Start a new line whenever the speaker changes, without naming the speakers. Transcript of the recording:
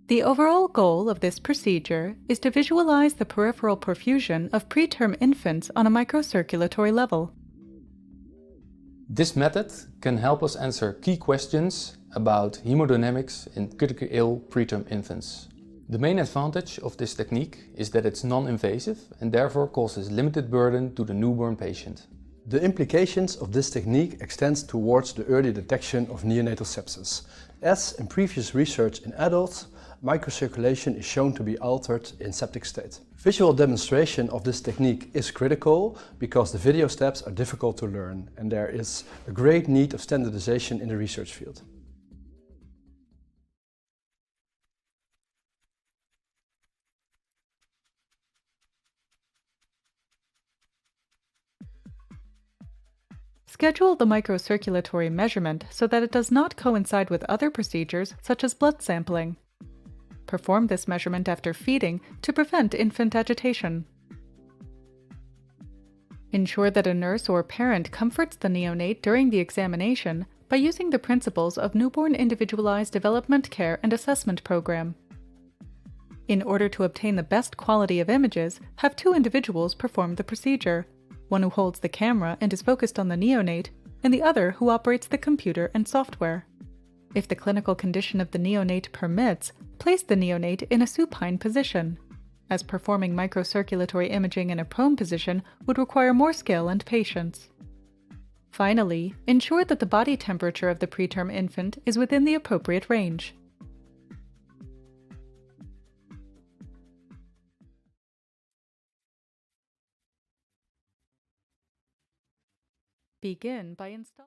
The overall goal of this procedure is to visualize the peripheral perfusion of preterm infants on a microcirculatory level.
This method can help us answer key questions about hemodynamics in critically ill preterm infants. The main advantage of this technique is that it's non-invasive and therefore causes limited burden to the newborn patient.
The implications of this technique extends towards the early detection of neonatal sepsis. As in previous research in adults, microcirculation is shown to be altered in septic state. Visual demonstration of this technique is critical because the video steps are difficult to learn and there is a great need of standardization in the research field.
Schedule the microcirculatory measurement so that it does not coincide with other procedures such as blood sampling. Perform this measurement after feeding to prevent infant agitation. Ensure that a nurse or parent comforts the neonate during the examination by using the principles of Newborn Individualized Development Care and Assessment Program. In order to obtain the best quality of images, have 2 individuals perform the procedure, one who holds the camera and is focused on the neonate, and the other who operates the computer and software. If the clinical condition of the neonate permits, place the neonate in a supine position, as performing microcirculatory imaging in a prone position would require more skill and patience. Finally, ensure that the body temperature of the preterm infant is within the appropriate range. Begin by installing